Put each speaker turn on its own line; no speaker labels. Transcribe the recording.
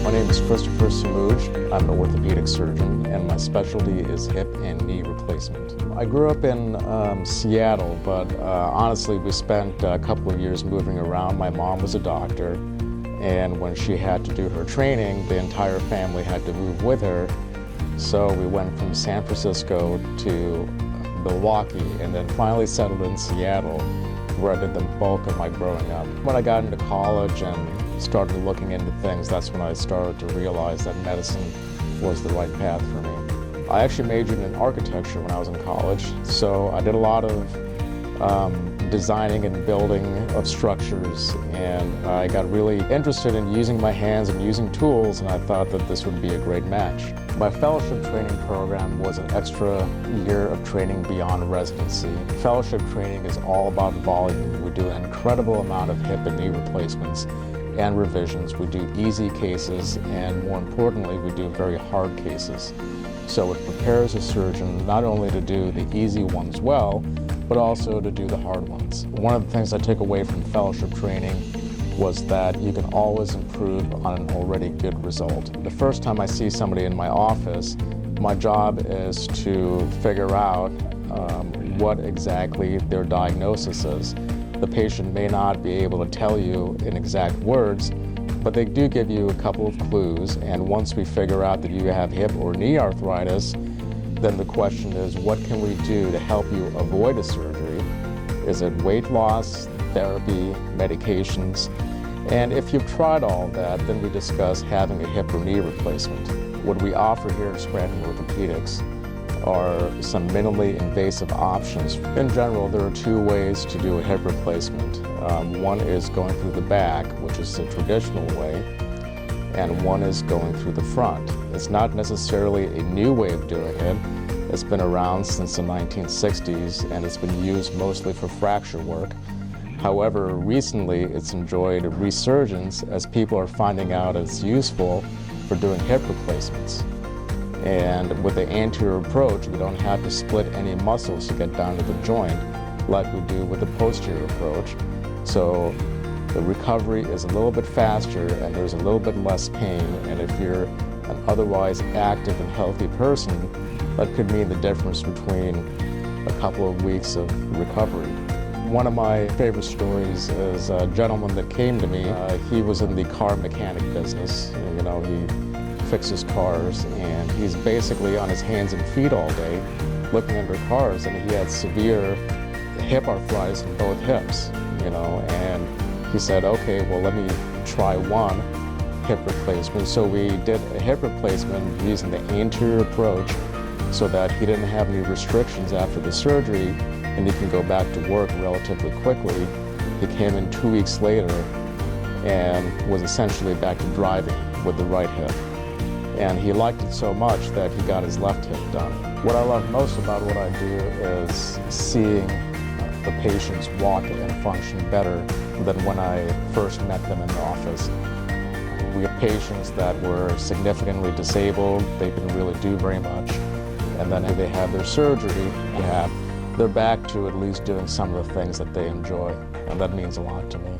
My name is Christopher Samujh. I'm an orthopedic surgeon, and my specialty is hip and knee replacement. I grew up in Seattle, but honestly, we spent a couple of years moving around. My mom was a doctor, and when she had to do her training, the entire family had to move with her. So we went from San Francisco to Milwaukee, and then finally settled in Seattle, where I did the bulk of my growing up. When I got into college and started looking into things, that's when I started to realize that medicine was the right path for me. I actually majored in architecture when I was in college, so I did a lot of designing and building of structures, and I got really interested in using my hands and using tools, and I thought that this would be a great match. My fellowship training program was an extra year of training beyond residency. Fellowship training is all about volume. We do an incredible amount of hip and knee replacements and revisions. We do easy cases, and more importantly, we do very hard cases. So it prepares a surgeon not only to do the easy ones well, but also to do the hard ones. One of the things I took away from fellowship training was that you can always improve on an already good result. The first time I see somebody in my office, my job is to figure out what exactly their diagnosis is. The patient may not be able to tell you in exact words, but they do give you a couple of clues, and once we figure out that you have hip or knee arthritis, then the question is, what can we do to help you avoid a surgery? Is it weight loss, therapy, medications? And if you've tried all that, then we discuss having a hip or knee replacement. What we offer here at Scranton Orthopaedics are some minimally invasive options. In general, there are two ways to do a hip replacement. One is going through the back, which is the traditional way, and one is going through the front. It's not necessarily a new way of doing it. It's been around since the 1960s, and it's been used mostly for fracture work. However, recently it's enjoyed a resurgence as people are finding out it's useful for doing hip replacements. And with the anterior approach, we don't have to split any muscles to get down to the joint like we do with the posterior approach. So the recovery is a little bit faster and there's a little bit less pain. And if you're an otherwise active and healthy person, that could mean the difference between a couple of weeks of recovery. One of my favorite stories is a gentleman that came to me. He was in the car mechanic business. You know, he fixes cars, and he's basically on his hands and feet all day looking under cars, and he had severe hip arthritis in both hips, you know, and he said, okay, well, let me try one hip replacement. So we did a hip replacement using the anterior approach so that he didn't have any restrictions after the surgery, and he can go back to work relatively quickly. He came in 2 weeks later and was essentially back to driving with the right hip. And he liked it so much that he got his left hip done. What I love most about what I do is seeing the patients walk and function better than when I first met them in the office. We have patients that were significantly disabled, they didn't really do very much, and then if they have their surgery, they're back to at least doing some of the things that they enjoy, and that means a lot to me.